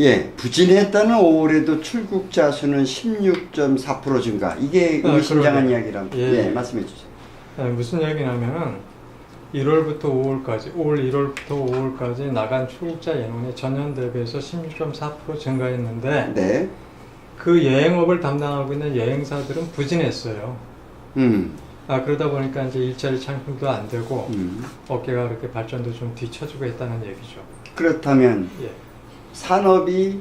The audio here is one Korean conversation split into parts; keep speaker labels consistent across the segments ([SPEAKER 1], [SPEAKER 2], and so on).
[SPEAKER 1] 예, 부진했다는 5월에도 출국자 수는 16.4% 증가. 이게 의미심장한 이야기라면 예, 말씀해 주세요.
[SPEAKER 2] 무슨 얘기냐면은 1월부터 5월까지, 1월부터 5월까지 나간 출국자 인원이 전년 대비해서 16.4% 증가했는데
[SPEAKER 1] 네.
[SPEAKER 2] 그 여행업을 담당하고 있는 여행사들은 부진했어요. 그러다 보니까 이제 일자리 창출도 안 되고 업계가 그렇게 발전도 좀 뒤처지고 있다는 얘기죠.
[SPEAKER 1] 그렇다면
[SPEAKER 2] 예.
[SPEAKER 1] 산업이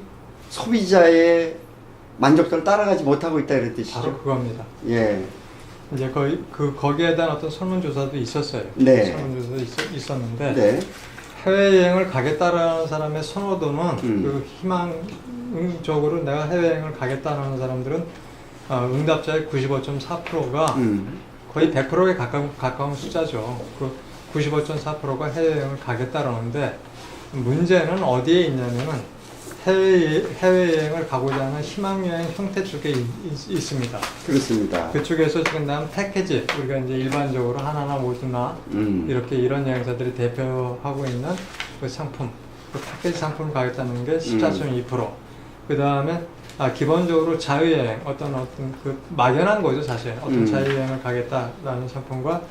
[SPEAKER 1] 소비자의 만족도를 따라가지 못하고 있다 이런 뜻이죠.
[SPEAKER 2] 바로 그겁니다.
[SPEAKER 1] 예.
[SPEAKER 2] 이제 거기에 대한 어떤 설문조사도 있었어요.
[SPEAKER 1] 네.
[SPEAKER 2] 설문조사도 있었는데
[SPEAKER 1] 네.
[SPEAKER 2] 해외여행을 가겠다라는 사람의 선호도는 그 희망적으로 내가 해외여행을 가겠다는 사람들은 응답자의 95.4%가 거의 100%에 가까운 숫자죠. 그 95.4%가 해외여행을 가겠다라는데 문제는 어디에 있냐면은 해외여행을 가고자 하는 희망여행 형태 쪽에 있습니다.
[SPEAKER 1] 그렇습니다.
[SPEAKER 2] 그쪽에서 지금 난 패키지, 우리가 이제 일반적으로 하나나 모두나 이렇게 이런 여행사들이 대표하고 있는 그 상품, 그 패키지 상품을 가겠다는 게 14.2%. 그 다음에 기본적으로 자유여행, 어떤 그 막연한 거죠, 사실. 어떤 자유여행을 가겠다라는 상품과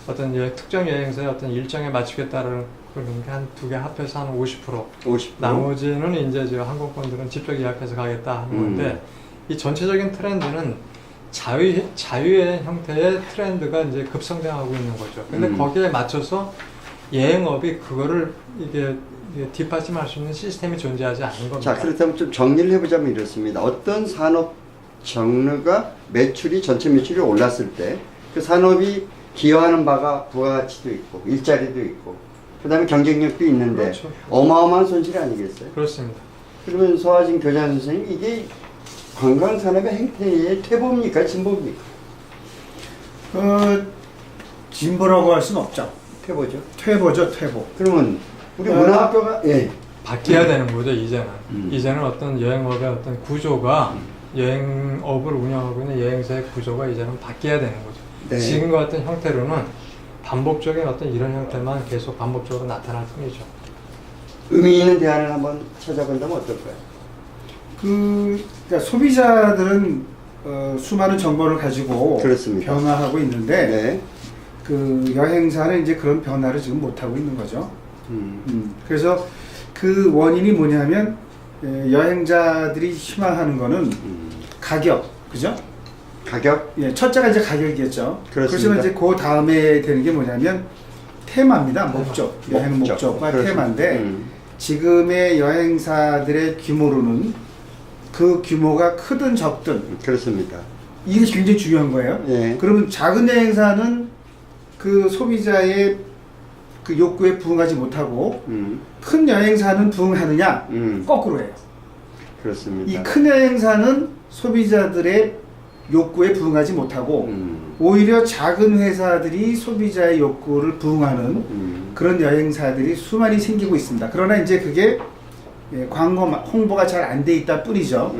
[SPEAKER 2] 어떤 특정 여행사의 어떤 일정에 맞추겠다는 그런 게 한 두 개 합해서 한 50%. 나머지는 이제 저 항공권들은 직접 예약해서 가겠다 하는 건데, 이 전체적인 트렌드는 자유여행 형태의 트렌드가 이제 급성장하고 있는 거죠. 근데 거기에 맞춰서 여행업이 그거를 이게 뒷받침할 수 있는 시스템이 존재하지 않는 겁니다.
[SPEAKER 1] 자, 그렇다면 좀 정리를 해보자면 이렇습니다. 어떤 산업 장르가 전체 매출이 올랐을 때 그 산업이 기여하는 바가 부가가치도 있고 일자리도 있고 그 다음에 경쟁력도 있는데
[SPEAKER 2] 그렇죠.
[SPEAKER 1] 어마어마한 손실 아니겠어요?
[SPEAKER 2] 그렇습니다. 그러면
[SPEAKER 1] 그러면 서하진 교장 선생님, 이게 관광산업의 행태의 퇴보입니까? 진보입니까?
[SPEAKER 3] 진보라고 할 수는 없죠.
[SPEAKER 1] 퇴보죠.
[SPEAKER 3] 퇴보죠, 퇴보.
[SPEAKER 1] 그러면 우리 문화학교가
[SPEAKER 2] 바뀌어야 되는 거죠, 이제는. 이제는 어떤 여행업의 어떤 구조가 여행업을 운영하고 있는 여행사의 구조가 이제는 바뀌어야 되는 거죠.
[SPEAKER 1] 네.
[SPEAKER 2] 지금과 같은 형태로는 반복적인 어떤 이런 형태만 계속 반복적으로 나타날 뿐이죠.
[SPEAKER 1] 의미 있는 대안을 한번 찾아본다면 어떨까요?
[SPEAKER 3] 그러니까 소비자들은 수많은 정보를 가지고
[SPEAKER 1] 그렇습니다.
[SPEAKER 3] 변화하고 있는데
[SPEAKER 1] 네.
[SPEAKER 3] 그 여행사는 이제 그런 변화를 지금 못 하고 있는 거죠. 그래서 그 원인이 뭐냐면 여행자들이 희망하는 거는 가격, 그죠?
[SPEAKER 1] 가격?
[SPEAKER 3] 예, 첫째가 이제 가격이겠죠.
[SPEAKER 1] 그렇습니다.
[SPEAKER 3] 그렇지만 이제 그 다음에 되는 게 뭐냐면 테마입니다. 목적, 여행 목적과
[SPEAKER 1] 그렇습니다.
[SPEAKER 3] 테마인데 지금의 여행사들의 규모로는 그 규모가 크든 적든
[SPEAKER 1] 그렇습니다.
[SPEAKER 3] 이게 굉장히 중요한 거예요.
[SPEAKER 1] 예.
[SPEAKER 3] 그러면 작은 여행사는 그 소비자의 그 욕구에 부응하지 못하고 큰 여행사는 부응하느냐? 거꾸로 해요.
[SPEAKER 1] 그렇습니다.
[SPEAKER 3] 이 큰 여행사는 소비자들의 욕구에 부응하지 못하고 오히려 작은 회사들이 소비자의 욕구를 부응하는 그런 여행사들이 수많이 생기고 있습니다. 그러나 이제 그게 광고 홍보가 잘 안 돼 있다 뿐이죠.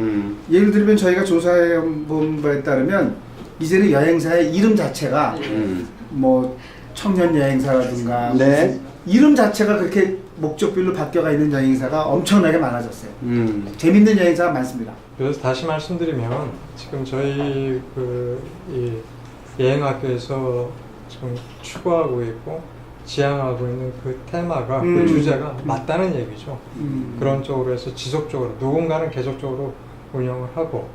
[SPEAKER 3] 예를 들면 저희가 조사해 본 바에 따르면 이제는 여행사의 이름 자체가 뭐 청년 여행사라든가
[SPEAKER 1] 네.
[SPEAKER 3] 이름 자체가 그렇게 목적별로 바뀌어가 있는 여행사가 엄청나게 많아졌어요. 재밌는 여행사가 많습니다.
[SPEAKER 2] 그래서 다시 말씀드리면 지금 저희 이 여행학교에서 지금 추구하고 있고 지향하고 있는 그 테마가 그 주제가 맞다는 얘기죠. 그런 쪽으로 해서 지속적으로 누군가는 계속적으로 운영을 하고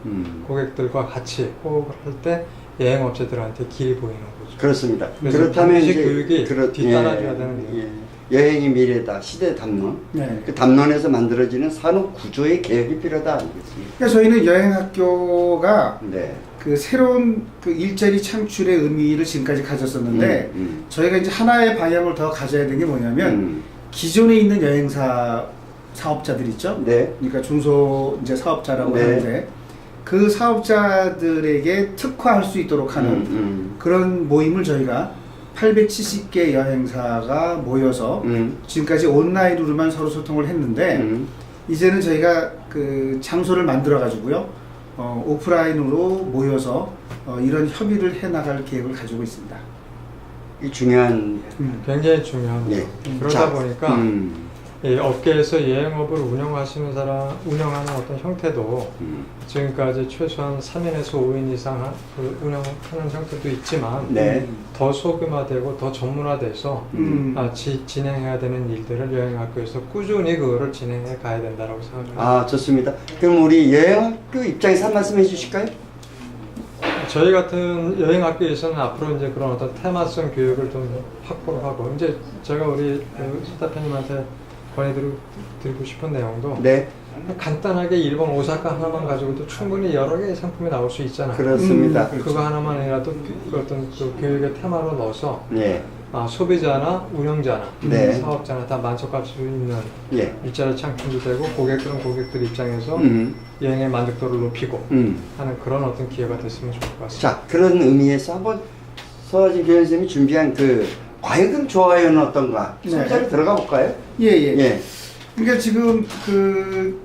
[SPEAKER 2] 고객들과 같이 호흡을 할 때 여행업체들한테 길이 보이는 거죠.
[SPEAKER 1] 그렇습니다.
[SPEAKER 2] 그래서
[SPEAKER 1] 그렇다면
[SPEAKER 2] 반드시
[SPEAKER 1] 이제
[SPEAKER 2] 교육이 뒤따라줘야 되는 거예요.
[SPEAKER 1] 여행이 미래다. 시대 담론.
[SPEAKER 3] 네.
[SPEAKER 1] 그 담론에서 만들어지는 산업 구조의 개혁이 필요하다 아니겠습니까?
[SPEAKER 3] 그러니까 저희는 여행학교가
[SPEAKER 1] 네.
[SPEAKER 3] 그 새로운 그 일자리 창출의 의미를 지금까지 가졌었는데 저희가 이제 하나의 방향을 더 가져야 되는 게 뭐냐면 기존에 있는 여행사 사업자들 있죠.
[SPEAKER 1] 네.
[SPEAKER 3] 그러니까 중소 이제 사업자라고
[SPEAKER 1] 네.
[SPEAKER 3] 하는데 그 사업자들에게 특화할 수 있도록 하는 그런 모임을 저희가 870개 여행사가 모여서 지금까지 온라인으로만 서로 소통을 했는데 이제는 저희가 그 장소를 만들어 가지고요 오프라인으로 모여서 이런 협의를 해 나갈 계획을 가지고 있습니다.
[SPEAKER 1] 이 중요한
[SPEAKER 2] 굉장히 중요한
[SPEAKER 1] 예.
[SPEAKER 2] 거예요. 그러다 보니까 이 업계에서 여행업을 운영하는 어떤 형태도 지금까지 최소한 3인에서 5인 이상 운영하는 형태도 있지만
[SPEAKER 1] 네.
[SPEAKER 2] 더 소규모화되고 더 전문화돼서 진행해야 되는 일들을 여행학교에서 꾸준히 그거를 진행해 가야 된다고 생각합니다.
[SPEAKER 1] 아, 좋습니다. 그럼 우리 여행학교 입장에서 한 말씀 해주실까요?
[SPEAKER 2] 저희 같은 여행학교에서는 앞으로 이제 그런 어떤 테마성 교육을 좀 확보를 하고, 이제 제가 우리 수 대표님한테 권해드리고 싶은 내용도
[SPEAKER 1] 네.
[SPEAKER 2] 간단하게 일본 오사카 하나만 가지고도 충분히 여러 개의 상품이 나올 수 있잖아요.
[SPEAKER 1] 그렇습니다.
[SPEAKER 2] 그거 하나만이라도 어떤 그 교육의 테마로 넣어서
[SPEAKER 1] 예.
[SPEAKER 2] 소비자나 운영자나
[SPEAKER 1] 네.
[SPEAKER 2] 사업자나 다 만족할 수 있는
[SPEAKER 1] 예.
[SPEAKER 2] 일자리 창출도 되고 고객들은 고객들 입장에서 여행의 만족도를 높이고 하는 그런 어떤 기회가 됐으면 좋을 것 같습니다.
[SPEAKER 1] 자, 그런 의미에서 한번 서진 교장 선생님이 준비한 그 과연 좋아요는 어떤가? 소비자로
[SPEAKER 3] 네.
[SPEAKER 1] 들어가 볼까요?
[SPEAKER 3] 예.
[SPEAKER 1] 예.
[SPEAKER 3] 그러니까 지금 그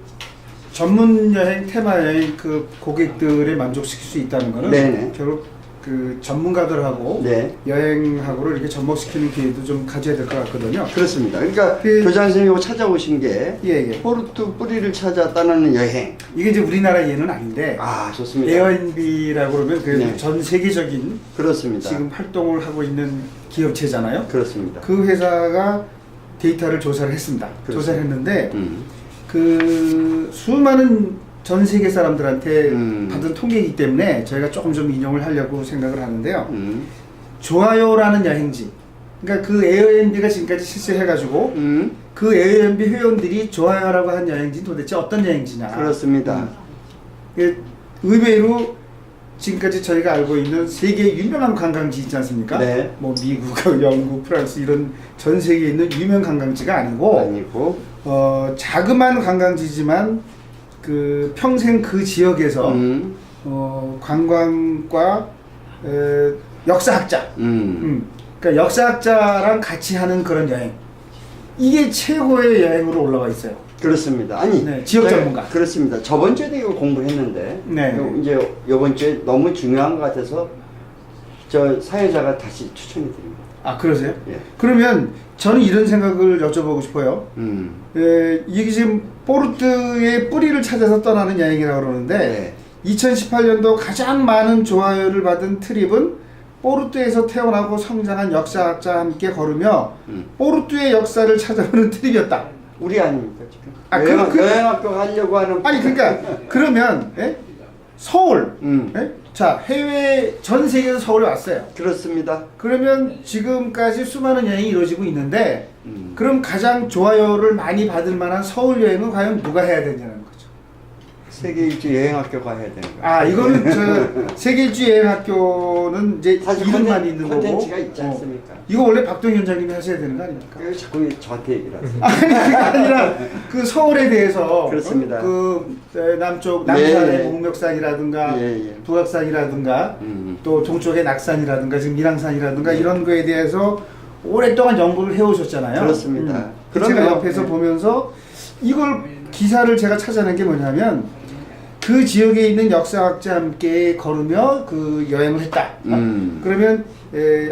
[SPEAKER 3] 전문 여행, 테마 여행 그 고객들을 만족시킬 수 있다는 거는
[SPEAKER 1] 네네.
[SPEAKER 3] 결국 그 전문가들하고
[SPEAKER 1] 네.
[SPEAKER 3] 여행하고를 이렇게 접목시키는 기회도 좀 가져야 될 것 같거든요.
[SPEAKER 1] 그렇습니다. 그러니까
[SPEAKER 3] 그-
[SPEAKER 1] 교장 선생님이 찾아오신 게
[SPEAKER 3] 예.
[SPEAKER 1] 포르투 뿌리를 찾아 떠나는 여행.
[SPEAKER 3] 이게 이제 우리나라 예는 아닌데
[SPEAKER 1] 아, 좋습니다.
[SPEAKER 3] 에어앤비라고 그러면 그
[SPEAKER 1] 네.
[SPEAKER 3] 전 세계적인
[SPEAKER 1] 그렇습니다.
[SPEAKER 3] 지금 활동을 하고 있는 기업체잖아요.
[SPEAKER 1] 그렇습니다.
[SPEAKER 3] 그 회사가 데이터를 조사를 했습니다.
[SPEAKER 1] 그렇습니다.
[SPEAKER 3] 조사를 했는데 그 수많은 전 세계 사람들한테 받은 통계이기 때문에 저희가 조금 좀 인용을 하려고 생각을 하는데요. 좋아요라는 여행지. 그러니까 그 에어앤비가 지금까지 실시해가지고 그 에어앤비 회원들이 좋아요라고 한 여행지 도대체 어떤 여행지냐.
[SPEAKER 1] 그렇습니다.
[SPEAKER 3] 의외로 지금까지 저희가 알고 있는 세계 유명한 관광지 있지 않습니까?
[SPEAKER 1] 네.
[SPEAKER 3] 뭐 미국, 영국, 프랑스 이런 전 세계에 있는 유명 관광지가 아니고 자그마한 관광지지만 그 평생 그 지역에서 관광과 역사학자, 그러니까 역사학자랑 같이 하는 그런 여행. 이게 최고의 여행으로 올라와 있어요.
[SPEAKER 1] 그렇습니다. 아니,
[SPEAKER 3] 네, 지역 전문가.
[SPEAKER 1] 그렇습니다. 저번 주에도 이거 공부했는데,
[SPEAKER 3] 네.
[SPEAKER 1] 이제 이번 주에 너무 중요한 것 같아서 저 사회자가 다시 추천해 드립니다.
[SPEAKER 3] 아, 그러세요?
[SPEAKER 1] 예.
[SPEAKER 3] 그러면 저는 이런 생각을 여쭤보고 싶어요. 이게 지금 포르투의 뿌리를 찾아서 떠나는 여행이라고 그러는데,
[SPEAKER 1] 네.
[SPEAKER 3] 2018년도 가장 많은 좋아요를 받은 트립은 포르투에서 태어나고 성장한 역사학자와 함께 걸으며 포르투의 역사를 찾아보는 트립이었다.
[SPEAKER 1] 우리 아닙니까 지금?
[SPEAKER 3] 아,
[SPEAKER 1] 여행학교 하려고 하는.
[SPEAKER 3] 아니 그러니까 그러면 서울, 자 해외 전 세계에서 서울에 왔어요.
[SPEAKER 1] 그렇습니다.
[SPEAKER 3] 그러면 지금까지 수많은 여행이 이루어지고 있는데 그럼 가장 좋아요를 많이 받을 만한 서울 여행은 과연 누가 해야 되냐는 거죠.
[SPEAKER 1] 세계 일주 여행학교가 해야 되는 거예요.
[SPEAKER 3] 아 이거는 저 세계 일주 여행학교는 이제
[SPEAKER 1] 사실
[SPEAKER 3] 이름만 있는 거고.
[SPEAKER 1] 콘텐츠가 있지 않습니까?
[SPEAKER 3] 이거 원래 박동희 원장님이 하셔야 되는 거 아닙니까?
[SPEAKER 1] 왜 자꾸 저한테 얘기를 하세요?
[SPEAKER 3] 아니 그게 아니라 그 서울에 대해서
[SPEAKER 1] 그렇습니다.
[SPEAKER 3] 그 남쪽 남산의
[SPEAKER 1] 네.
[SPEAKER 3] 목멱산이라든가
[SPEAKER 1] 예.
[SPEAKER 3] 북악산이라든가 또 동쪽의 낙산이라든가 지금 밀항산이라든가 이런 거에 대해서 오랫동안 연구를 해오셨잖아요.
[SPEAKER 1] 그렇습니다.
[SPEAKER 3] 제가
[SPEAKER 1] 그러면-
[SPEAKER 3] 옆에서 보면서 이걸 기사를 제가 찾아낸 게 뭐냐면 그 지역에 있는 역사학자 함께 걸으며 그 여행을 했다. 그러면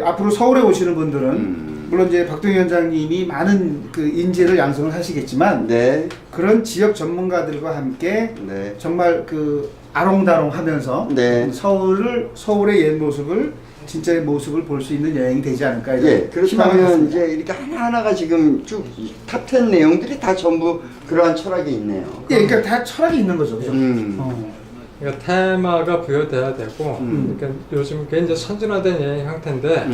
[SPEAKER 3] 앞으로 서울에 오시는 분들은 물론 이제 박동희 원장님이 많은 그 인재를 양성을 하시겠지만
[SPEAKER 1] 네.
[SPEAKER 3] 그런 지역 전문가들과 함께
[SPEAKER 1] 네.
[SPEAKER 3] 정말 그 아롱다롱하면서
[SPEAKER 1] 네.
[SPEAKER 3] 서울의 옛 모습을 진짜의 모습을 볼 수 있는 여행이 되지 않을까 이런
[SPEAKER 1] 예,
[SPEAKER 3] 희망을
[SPEAKER 1] 그렇다면
[SPEAKER 3] 갖습니다.
[SPEAKER 1] 이제 이렇게 하나하나가 지금 쭉 탑10 내용들이 다 전부 그러한 철학이 있네요.
[SPEAKER 3] 예, 그러니까 다 철학이 있는 거죠. 그죠?
[SPEAKER 2] 그러니까 테마가 부여돼야 되고, 그러니까 요즘 꽤 이제 선진화된 여행 형태인데,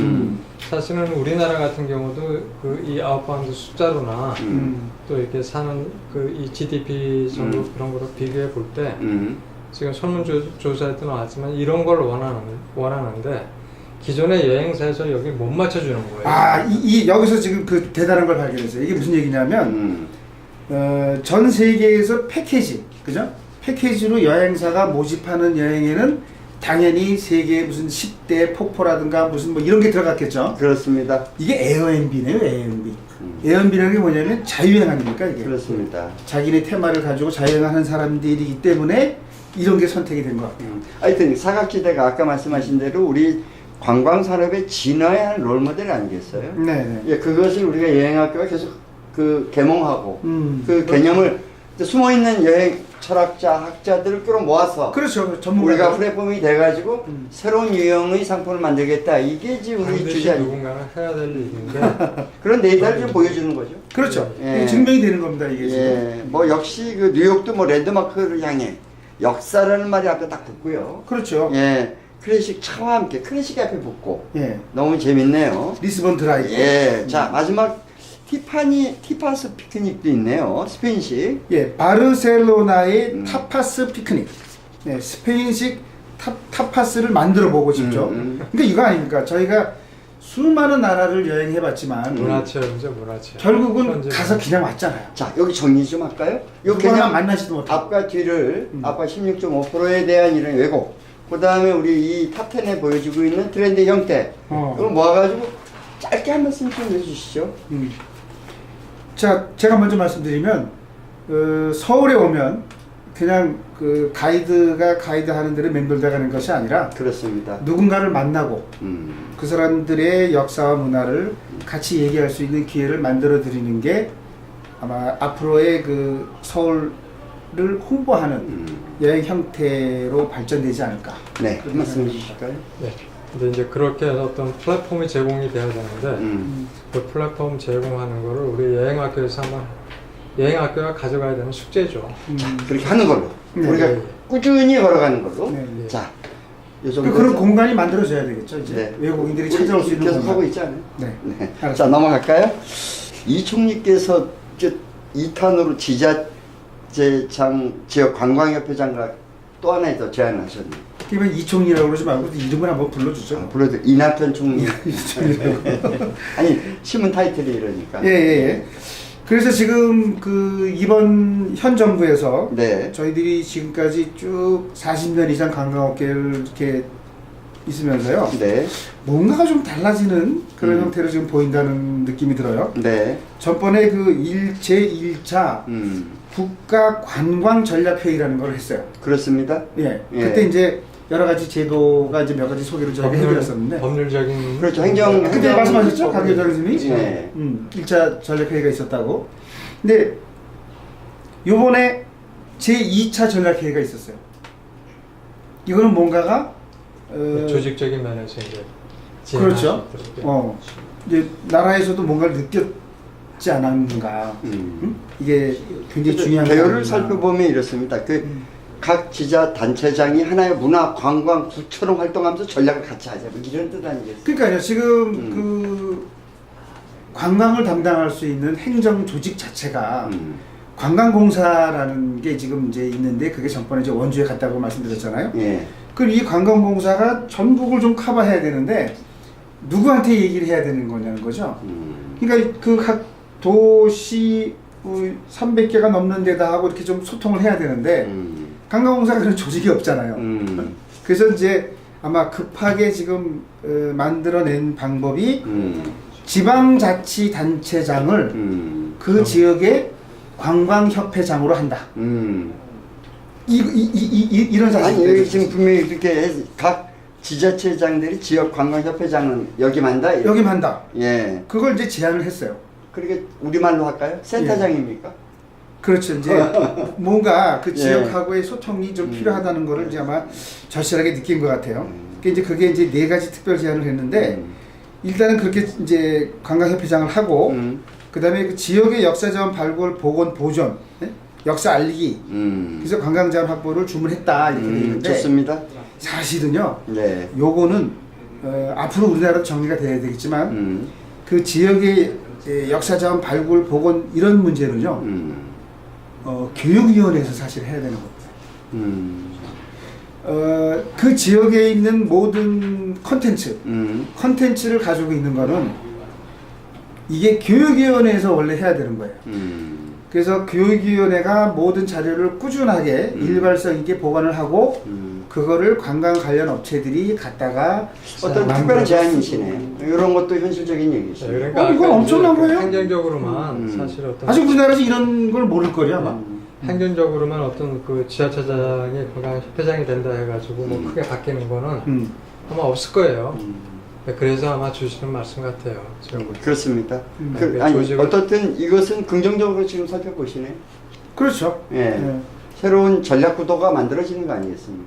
[SPEAKER 2] 사실은 우리나라 같은 경우도 그 이 아웃바운드 숫자로나 또 이렇게 사는 그 이 GDP 정도 그런 거로 비교해 볼 때, 지금 설문조사에도 나왔지만 이런 걸 원하는데 기존의 여행사에서 여기 못 맞춰주는 거예요.
[SPEAKER 3] 아, 여기서 지금 그 대단한 걸 발견했어요. 이게 무슨 얘기냐면 전 세계에서 패키지, 그죠? 패키지로 여행사가 모집하는 여행에는 당연히 세계 무슨 10대 폭포라든가 무슨 뭐 이런 게 들어갔겠죠.
[SPEAKER 1] 그렇습니다.
[SPEAKER 3] 이게 에어앤비네요, 에어앤비. 에어앤비라는 게 뭐냐면 자유여행 아닙니까 이게?
[SPEAKER 1] 그렇습니다.
[SPEAKER 3] 자기네 테마를 가지고 자유여행하는 사람들이기 때문에 이런 게 선택이 된 것 같아요.
[SPEAKER 1] 하여튼 사각지대가 아까 말씀하신 대로 우리 관광산업의 진화의 한 롤모델 아니겠어요?
[SPEAKER 3] 네.
[SPEAKER 1] 예, 그것을 우리가 여행학교가 계속 그 계몽하고 그
[SPEAKER 3] 그렇죠.
[SPEAKER 1] 개념을 숨어 있는 여행 철학자, 학자들을 끌어모아서
[SPEAKER 3] 그렇죠. 전문가.
[SPEAKER 1] 우리가 플랫폼이 돼가지고 새로운 유형의 상품을 만들겠다. 이게 지금 우리
[SPEAKER 2] 반드시
[SPEAKER 1] 주제
[SPEAKER 2] 누군가는 해야 될 일인데
[SPEAKER 1] 그런 데이터를 좀 보여주는 거죠.
[SPEAKER 3] 그렇죠.
[SPEAKER 1] 예.
[SPEAKER 3] 증명이 되는 겁니다, 이게 지금.
[SPEAKER 1] 예, 뭐 역시 그 뉴욕도 뭐 랜드마크를 향해 역사라는 말이 앞에 딱 붙고요.
[SPEAKER 3] 그렇죠.
[SPEAKER 1] 예, 클래식 차와 함께 클래식 앞에 붙고
[SPEAKER 3] 예.
[SPEAKER 1] 너무 재밌네요.
[SPEAKER 3] 리스본 드라이브.
[SPEAKER 1] 예, 자 마지막 티파스 피크닉도 있네요. 스페인식.
[SPEAKER 3] 예, 바르셀로나의 타파스 피크닉. 네, 스페인식 타파스를 만들어 보고 싶죠. 그러니까 이거 아닙니까? 저희가 수많은 나라를 여행해봤지만
[SPEAKER 2] 문화체험이죠, 문화체험.
[SPEAKER 3] 결국은
[SPEAKER 2] 현재
[SPEAKER 3] 가서 그냥 왔잖아요.
[SPEAKER 1] 자 여기 정리 좀 할까요? 요
[SPEAKER 3] 누구나
[SPEAKER 1] 그냥
[SPEAKER 3] 만나지도 못하고.
[SPEAKER 1] 앞과 뒤를 앞과 16.5%에 대한 이런 왜곡. 그 다음에 우리 이 탑10에 보여주고 있는 트렌드 형태. 이걸 모아가지고 짧게 한 말씀 좀 해주시죠.
[SPEAKER 3] 자, 제가 먼저 말씀드리면 서울에 오면 그냥 그 가이드가 가이드하는 대로 맴돌다 가는 것이 아니라
[SPEAKER 1] 그렇습니다.
[SPEAKER 3] 누군가를 만나고 그 사람들의 역사와 문화를 같이 얘기할 수 있는 기회를 만들어 드리는 게 아마 앞으로의 그 서울을 홍보하는 여행 형태로 발전되지 않을까.
[SPEAKER 1] 네, 한 말씀 해주실까요?
[SPEAKER 2] 네. 근데 이제 그렇게 해서 어떤 플랫폼이 제공이 돼야 되는데 그 플랫폼 제공하는 거를 우리 여행학교에서 한번 여행학교가 가져가야 되는 숙제죠.
[SPEAKER 1] 그렇게 하는 걸로
[SPEAKER 3] 네.
[SPEAKER 1] 우리가
[SPEAKER 2] 네.
[SPEAKER 1] 꾸준히 걸어가는 걸로.
[SPEAKER 3] 네.
[SPEAKER 1] 자, 요
[SPEAKER 3] 그
[SPEAKER 1] 정도
[SPEAKER 3] 그런 공간이 만들어져야 되겠죠. 이제
[SPEAKER 1] 네.
[SPEAKER 3] 외국인들이 찾아올 수 있는
[SPEAKER 1] 계속
[SPEAKER 3] 공간.
[SPEAKER 1] 하고 있지 않아요?
[SPEAKER 3] 네.
[SPEAKER 1] 네.
[SPEAKER 3] 알았습니다.
[SPEAKER 1] 자 넘어갈까요? 이 총리께서 2탄으로 지자체장 지역 관광협회장과 또 하나 더 제안하셨네요.
[SPEAKER 3] 그러면 이총리라고 그러지 말고 이름을 한번 불러주죠.
[SPEAKER 1] 아, 불러도 이낙연 총리. 아니 신문 타이틀이 이러니까.
[SPEAKER 3] 예, 예, 예. 그래서 지금 그 이번 현 정부에서
[SPEAKER 1] 네.
[SPEAKER 3] 저희들이 지금까지 쭉 40년 이상 관광업계를 이렇게 있으면서요.
[SPEAKER 1] 네.
[SPEAKER 3] 뭔가가 좀 달라지는 그런 형태로 지금 보인다는 느낌이 들어요.
[SPEAKER 1] 네.
[SPEAKER 3] 전번에 그 제1차 국가관광전략회의라는 걸 했어요.
[SPEAKER 1] 그렇습니다.
[SPEAKER 3] 예.
[SPEAKER 1] 예.
[SPEAKER 3] 그때 이제 여러 가지 제도가 이제 몇 가지 소개를 저희가 해드렸었는데.
[SPEAKER 2] 법률적인
[SPEAKER 1] 그렇죠. 행정.
[SPEAKER 3] 그때 말씀하셨죠? 강 회장님이?
[SPEAKER 1] 네.
[SPEAKER 3] 1차 전략회의가 있었다고. 근데 요번에 제2차 전략회의가 있었어요. 이거는 뭔가가
[SPEAKER 2] 조직적인 면에서 이제
[SPEAKER 3] 그렇죠.
[SPEAKER 2] 진행할 수 있도록.
[SPEAKER 3] 이제 나라에서도 뭔가를 느꼈지 않았는가. 이게 굉장히 중요한
[SPEAKER 1] 대요를
[SPEAKER 3] 거구나.
[SPEAKER 1] 살펴보면 이렇습니다. 각 지자 단체장이 하나의 문화 관광 구처럼 활동하면서 전략을 같이 하자. 뭐 이런 뜻 아니겠어요?
[SPEAKER 3] 그러니까요. 지금 그 관광을 담당할 수 있는 행정 조직 자체가 관광공사라는 게 지금 이제 있는데 그게 전번에 이제 원주에 갔다고 말씀드렸잖아요.
[SPEAKER 1] 예.
[SPEAKER 3] 그럼 이 관광공사가 전국을 좀 커버해야 되는데 누구한테 얘기를 해야 되는 거냐는 거죠. 그러니까 그 각 도시 300개가 넘는 데다 하고 이렇게 좀 소통을 해야 되는데 관광공사가 그런 조직이 없잖아요. 그래서 이제 아마 급하게 지금 만들어낸 방법이 지방자치단체장을 그 지역의 관광협회장으로 한다. 이런
[SPEAKER 1] 아니
[SPEAKER 3] 사실이
[SPEAKER 1] 여기 지금 분명히 이렇게 각 지자체장들이 지역 관광협회장은 역임한다.
[SPEAKER 3] 역임한다.
[SPEAKER 1] 예.
[SPEAKER 3] 그걸 이제 제안을 했어요.
[SPEAKER 1] 그렇게 우리말로 할까요? 센터장입니까?
[SPEAKER 3] 그렇죠. 이제 뭔가 그
[SPEAKER 1] 예.
[SPEAKER 3] 지역하고의 소통이 좀 필요하다는 거를 이제 아마 절실하게 느낀 것 같아요. 그게 이제 4가지 특별 제안을 했는데 일단은 그렇게 이제 관광협회장을 하고 그다음에 그 지역의 역사자원 발굴, 복원, 보존, 네? 역사 알리기. 그래서 관광자원 확보를 주문했다 이렇게 돼 있는데
[SPEAKER 1] 좋습니다.
[SPEAKER 3] 사실은요.
[SPEAKER 1] 네.
[SPEAKER 3] 요거는 앞으로 우리나라도 정리가 돼야 되겠지만 그 지역의 역사자원 발굴, 복원 이런 문제는요. 교육위원회에서 사실 해야 되는 겁니다. 그 지역에 있는 모든 컨텐츠를 가지고 있는 거는 이게 교육위원회에서 원래 해야 되는 거예요. 그래서 교육위원회가 모든 자료를 꾸준하게 일관성 있게 보관을 하고 그거를 관광 관련 업체들이 갖다가
[SPEAKER 1] 어떤 특별한 제안이시네요. 이런 것도 현실적인 얘기죠.
[SPEAKER 2] 네, 그러니까
[SPEAKER 3] 이건
[SPEAKER 2] 아까
[SPEAKER 3] 엄청난
[SPEAKER 2] 이제
[SPEAKER 3] 거예요?
[SPEAKER 2] 행정적으로만 사실 어떤
[SPEAKER 3] 아직 우리나라에서 이런 걸 모를 거예요 아마.
[SPEAKER 2] 행정적으로만 어떤 그 지자체장이 관광협회장이 된다 해가지고 뭐 크게 바뀌는 거는 아마 없을 거예요. 그래서 아마 주시는 말씀 같아요.
[SPEAKER 1] 그렇습니다.
[SPEAKER 2] 그
[SPEAKER 1] 아니,
[SPEAKER 2] 조직을-
[SPEAKER 1] 어떻든 이것은 긍정적으로 지금 살펴보시네.
[SPEAKER 3] 그렇죠.
[SPEAKER 1] 예. 새로운 전략 구도가 만들어지는 거 아니겠습니까?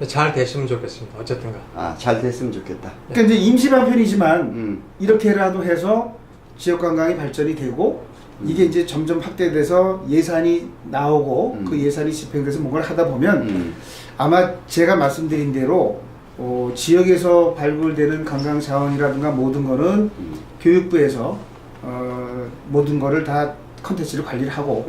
[SPEAKER 2] 잘 됐으면 좋겠습니다. 어쨌든가.
[SPEAKER 1] 아, 잘 됐으면 좋겠다.
[SPEAKER 3] 그러니까 이제 임시 방편이지만 이렇게라도 해서 지역 관광이 발전이 되고 이게 이제 점점 확대돼서 예산이 나오고 그 예산이 집행돼서 뭔가를 하다 보면 아마 제가 말씀드린 대로 지역에서 발굴되는 관광 자원이라든가 모든 거는 교육부에서 모든 거를 다 컨텐츠를 관리를 하고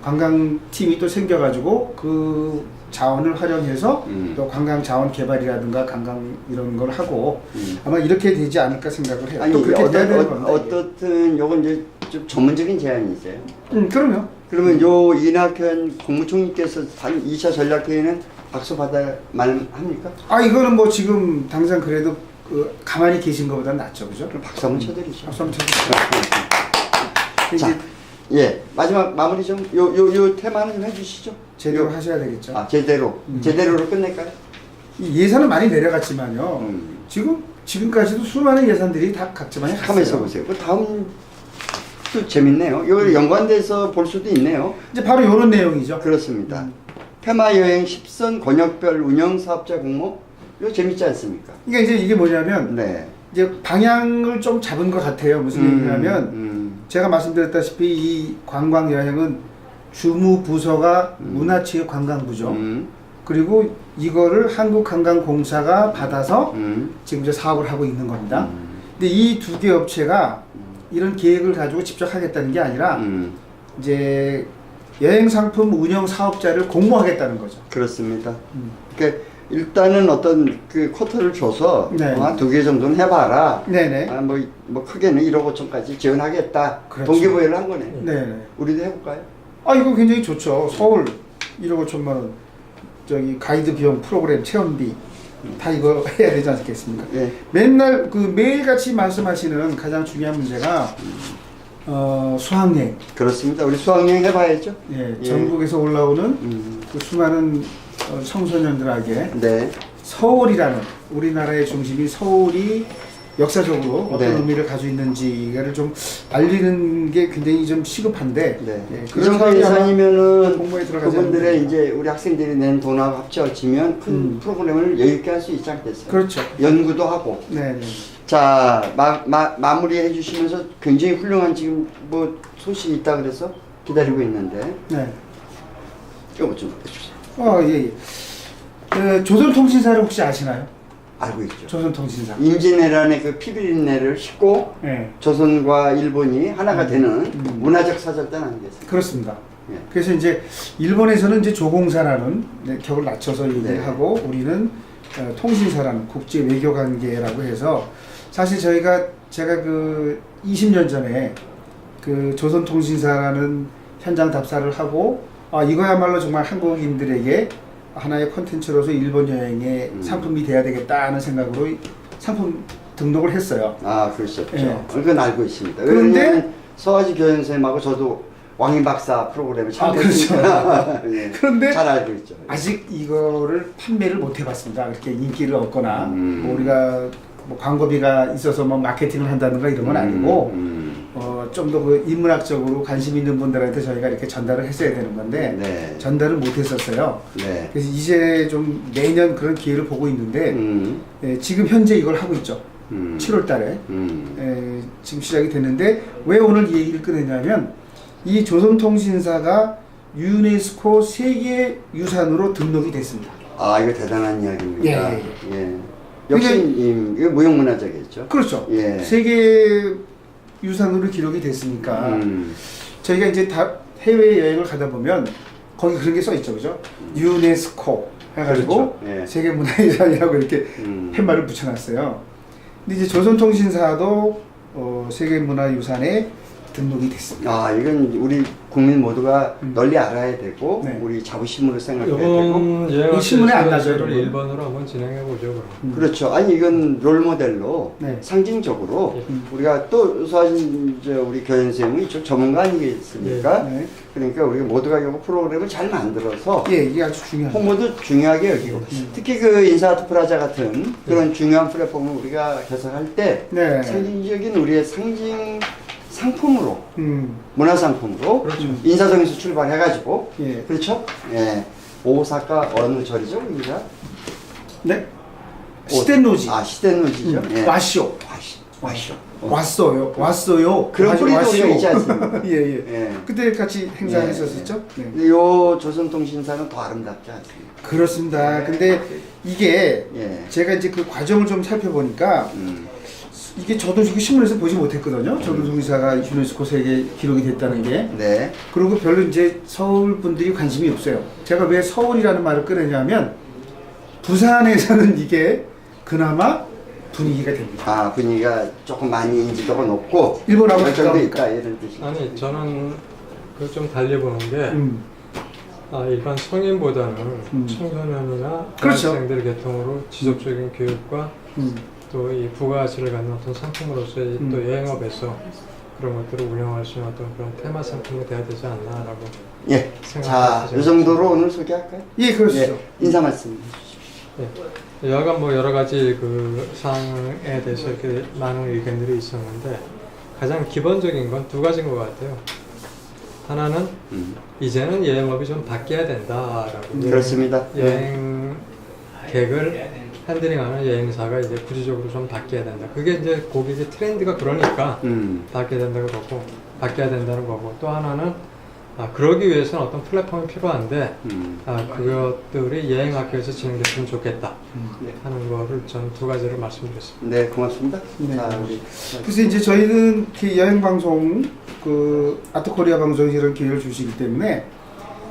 [SPEAKER 3] 관광팀이 또 생겨가지고 그 자원을 활용해서 또 관광 자원 개발이라든가 관광 이런 걸 하고 아마 이렇게 되지 않을까 생각을 해요.
[SPEAKER 1] 아니,
[SPEAKER 3] 또 그렇게 돼야 되는 겁니다.
[SPEAKER 1] 어떻든 요건 이제 좀 전문적인 제안이 있어요.
[SPEAKER 3] 그럼요.
[SPEAKER 1] 그러면 요 이낙현 국무총리께서 한 2차 전략회의는 박수 받을 만합니까?
[SPEAKER 3] 아 이거는 뭐 지금 당장 그래도 그 가만히 계신 것보다 낫죠, 그죠?
[SPEAKER 1] 그럼 박수 한번 쳐드리죠.
[SPEAKER 3] 박수 한번 쳐주세요.
[SPEAKER 1] 자, 예, 마지막 마무리 좀, 요 테마는 좀 해주시죠.
[SPEAKER 3] 제대로 하셔야 되겠죠.
[SPEAKER 1] 아, 제대로로 끝낼까요?
[SPEAKER 3] 이 예산은 많이 내려갔지만요. 지금까지도 수많은 예산들이 다 각지만에 갔어요.
[SPEAKER 1] 가만있어 보세요. 그 다음 또 재밌네요. 이걸 연관돼서 볼 수도 있네요.
[SPEAKER 3] 이제 바로 이런 내용이죠.
[SPEAKER 1] 그렇습니다. 테마 여행 10선 권역별 운영 사업자 공모, 이거 재밌지 않습니까?
[SPEAKER 3] 그러니까 이제 이게 뭐냐면
[SPEAKER 1] 네.
[SPEAKER 3] 이제 방향을 좀 잡은 것 같아요. 무슨 얘기냐면 제가 말씀드렸다시피 이 관광 여행은 주무 부서가 문화체육관광부죠. 그리고 이거를 한국관광공사가 받아서 지금 이제 사업을 하고 있는 겁니다. 근데 이 두 개 업체가 이런 계획을 가지고 직접 하겠다는 게 아니라 이제 여행 상품 운영 사업자를 공모하겠다는 거죠.
[SPEAKER 1] 그렇습니다. 그러니까 일단은 어떤 그 쿼터를 줘서
[SPEAKER 3] 네.
[SPEAKER 1] 두 개 정도는 해봐라.
[SPEAKER 3] 네네.
[SPEAKER 1] 아, 뭐 크게는 1억 5천까지 지원하겠다.
[SPEAKER 3] 그렇죠.
[SPEAKER 1] 동기부여를 한 거네.
[SPEAKER 3] 네네.
[SPEAKER 1] 우리도 해볼까요?
[SPEAKER 3] 아 이거 굉장히 좋죠. 서울 1억 5천만 원 저기 가이드 비용 프로그램 체험비 다 이거 해야 되지 않겠습니까?
[SPEAKER 1] 예.
[SPEAKER 3] 맨날 그 매일같이 말씀하시는 가장 중요한 문제가 수학여행.
[SPEAKER 1] 그렇습니다. 우리 수학여행 해봐야죠.
[SPEAKER 3] 예,
[SPEAKER 1] 예.
[SPEAKER 3] 전국에서 올라오는 그 수많은 청소년들에게
[SPEAKER 1] 네.
[SPEAKER 3] 서울이라는 우리나라의 중심인 서울이 역사적으로 어떤
[SPEAKER 1] 네.
[SPEAKER 3] 의미를 가지고 있는지를 좀 알리는 게 굉장히 좀 시급한데
[SPEAKER 1] 네.
[SPEAKER 3] 예,
[SPEAKER 1] 이
[SPEAKER 3] 그런
[SPEAKER 1] 정도
[SPEAKER 3] 사업이 아마
[SPEAKER 1] 예산이면은
[SPEAKER 3] 공모에 들어가지
[SPEAKER 1] 그분들의
[SPEAKER 3] 않을까.
[SPEAKER 1] 이제 우리 학생들이 낸 돈하고 합쳐지면 큰 프로그램을 여유있게 할 수 있지 않겠어요?
[SPEAKER 3] 그렇죠.
[SPEAKER 1] 연구도 하고.
[SPEAKER 3] 네.
[SPEAKER 1] 자, 마무리해 주시면서 굉장히 훌륭한 지금 뭐 소식이 있다 그래서 기다리고 있는데
[SPEAKER 3] 네.
[SPEAKER 1] 이거 좀 해주세요.
[SPEAKER 3] 예. 조선통신사를 혹시 아시나요?
[SPEAKER 1] 알고 있죠.
[SPEAKER 3] 조선통신사.
[SPEAKER 1] 임진왜란의 그 피비린내를 싣고
[SPEAKER 3] 네.
[SPEAKER 1] 조선과 일본이 하나가 되는 문화적 사절단 아니겠어요?
[SPEAKER 3] 그렇습니다.
[SPEAKER 1] 예.
[SPEAKER 3] 그래서 이제 일본에서는 이제 조공사라는 격을 낮춰서 얘기를
[SPEAKER 1] 네.
[SPEAKER 3] 하고 우리는 통신사라는 국제 외교 관계라고 해서 사실 제가 그 20년 전에 그 조선통신사라는 현장 답사를 하고 이거야말로 정말 한국인들에게 하나의 콘텐츠로서 일본 여행의 상품이 돼야 되겠다는 생각으로 상품 등록을 했어요.
[SPEAKER 1] 아, 그러셨죠.
[SPEAKER 3] 예.
[SPEAKER 1] 그건 알고 있습니다.
[SPEAKER 3] 그런데
[SPEAKER 1] 왜냐면 서화지 교연쌤하고 저도 왕인 박사 프로그램에 참여했으니까 예.
[SPEAKER 3] 그런데
[SPEAKER 1] 잘 알고 있죠.
[SPEAKER 3] 아직 이거를 판매를 못 해봤습니다. 그렇게 인기를 얻거나 뭐 우리가 뭐 광고비가 있어서 뭐 마케팅을 한다든가 이런 건 아니고 좀 더 그 인문학적으로 관심 있는 분들한테 저희가 이렇게 전달을 했어야 되는 건데
[SPEAKER 1] 네.
[SPEAKER 3] 전달을 못 했었어요.
[SPEAKER 1] 네.
[SPEAKER 3] 그래서 이제 좀 내년 그런 기회를 보고 있는데 지금 현재 이걸 하고 있죠. 7월 달에 지금 시작이 됐는데 왜 오늘 이 얘기를 꺼내냐면 이 조선통신사가 유네스코 세계유산으로 등록이 됐습니다.
[SPEAKER 1] 아, 이거 대단한 이야기입니다.
[SPEAKER 3] 예.
[SPEAKER 1] 예. 역시 이거 무형문화재겠죠.
[SPEAKER 3] 그렇죠.
[SPEAKER 1] 예.
[SPEAKER 3] 세계 유산으로 기록이 됐으니까 저희가 이제 다 해외 여행을 가다 보면 거기 그런 게 써 있죠, 그죠? 유네스코 해가지고
[SPEAKER 1] 그렇죠. 예.
[SPEAKER 3] 세계문화유산이라고 이렇게 팻말을 붙여놨어요. 근데 이제 조선통신사도 세계문화유산에 등록이 됐습니다.
[SPEAKER 1] 아, 이건 우리 국민 모두가 널리 알아야 되고
[SPEAKER 3] 네.
[SPEAKER 1] 우리 자부심으로 생각해야 되고.
[SPEAKER 2] 이번 여행학교
[SPEAKER 3] 신문에 안 나죠,
[SPEAKER 2] 를
[SPEAKER 3] 여러분.
[SPEAKER 2] 1번으로 한번 진행해 보죠. 그럼.
[SPEAKER 1] 그렇죠. 아니 이건 롤 모델로
[SPEAKER 3] 네.
[SPEAKER 1] 상징적으로 우리가 또 수아진 우리 교연 선생님이 이쪽 전문가 아니겠습니까?
[SPEAKER 3] 네.
[SPEAKER 1] 그러니까 우리가 모두가 이거 프로그램을 잘 만들어서
[SPEAKER 3] 예, 이게 아주 중요합니다.
[SPEAKER 1] 홍보도 중요하게 여기고 특히 그 인사아트 프라자 같은 그런 중요한 플랫폼을 우리가 개설할 때
[SPEAKER 3] 네.
[SPEAKER 1] 상징적인 우리의 상징 상품으로
[SPEAKER 3] 음,
[SPEAKER 1] 문화상품으로
[SPEAKER 2] 그렇죠.
[SPEAKER 1] 인사동에서 출발해가지고
[SPEAKER 3] 예.
[SPEAKER 1] 그렇죠? 예. 오사카 어느 절이죠? 우리가?
[SPEAKER 3] 네. 시덴노지.
[SPEAKER 1] 아 시덴노지죠? 예.
[SPEAKER 3] 와시오.
[SPEAKER 1] 와시오.
[SPEAKER 3] 왔어요.
[SPEAKER 1] 그런
[SPEAKER 3] 와시-
[SPEAKER 1] 뿌리도
[SPEAKER 3] 와시오.
[SPEAKER 1] 우리가 있지 않습니까?
[SPEAKER 3] 예, 예.
[SPEAKER 1] 예.
[SPEAKER 3] 그때 같이 행사했었죠? 네.
[SPEAKER 1] 근데 요 조선통신사는 더 아름답지 않습니까?
[SPEAKER 3] 그렇습니다. 근데 이게
[SPEAKER 1] 예.
[SPEAKER 3] 제가 이제 그 과정을 좀 살펴보니까 이게 저도 지금 신문에서 보지 못했거든요. 조선통신사가 유네스코 세계 기록이 됐다는 게.
[SPEAKER 1] 네.
[SPEAKER 3] 그리고 별로 이제 서울 분들이 관심이 없어요. 제가 왜 서울이라는 말을 꺼내냐면 부산에서는 이게 그나마 분위기가 됩니다.
[SPEAKER 1] 아 분위기가 조금 많이 인지도가 높고
[SPEAKER 3] 일본하고
[SPEAKER 1] 열정도
[SPEAKER 3] 가까우니까.
[SPEAKER 1] 있다 이런 뜻이.
[SPEAKER 2] 아니 저는 그 좀 달리 보는 게
[SPEAKER 3] 음.
[SPEAKER 2] 일반 성인보다는 청소년이나
[SPEAKER 3] 그렇죠.
[SPEAKER 2] 대학생들 계통으로 지속적인 교육과
[SPEAKER 3] 음.
[SPEAKER 2] 또 이 부가가치를 갖는 어떤 상품으로서의 또 여행업에서 그런 것들을 운영할 수 있는 어떤 그런 테마 상품이 돼야 되지 않나라고.
[SPEAKER 1] 예. 자,
[SPEAKER 2] 생각하시죠?
[SPEAKER 1] 이 정도로 오늘 소개할까요?
[SPEAKER 3] 예, 그렇죠.
[SPEAKER 1] 예. 인사 말씀.
[SPEAKER 2] 예. 여하간 뭐 여러 가지 그 사항에 대해서 이렇게 많은 의견들이 있었는데 가장 기본적인 건 두 가지인 것 같아요. 하나는 이제는 여행업이 좀 바뀌어야 된다라고.
[SPEAKER 1] 그렇습니다.
[SPEAKER 2] 여행객을 핸들링하는 여행사가 이제 구조적으로 좀 바뀌어야 된다. 그게 이제 고객의 트렌드가 그러니까 바뀌어야 된다고 그러고 바뀌어야 된다는 거고 또 하나는 그러기 위해서는 어떤 플랫폼이 필요한데 그것들이 여행학교에서 진행됐으면 좋겠다 하는 거를 전 두 가지를 말씀드렸습니다.
[SPEAKER 1] 네, 고맙습니다.
[SPEAKER 3] 네.
[SPEAKER 1] 자, 우리
[SPEAKER 3] 그래서 이제 저희는 그 여행 방송, 그 아트코리아 방송이 이런 기회를 주시기 때문에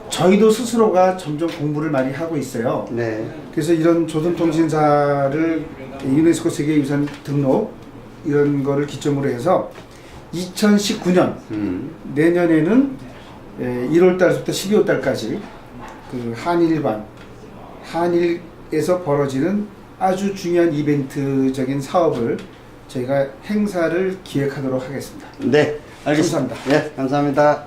[SPEAKER 3] 저희도 스스로가 점점 공부를 많이 하고 있어요.
[SPEAKER 1] 네.
[SPEAKER 3] 그래서 이런 조선통신사를 유네스코 세계유산 등록 이런 거를 기점으로 해서 2019년 내년에는 1월 달부터 12월 달까지 그 한일에서 벌어지는 아주 중요한 이벤트적인 사업을 저희가 행사를 기획하도록 하겠습니다.
[SPEAKER 1] 네, 알겠습니다.
[SPEAKER 3] 감사합니다.
[SPEAKER 1] 예, 감사합니다.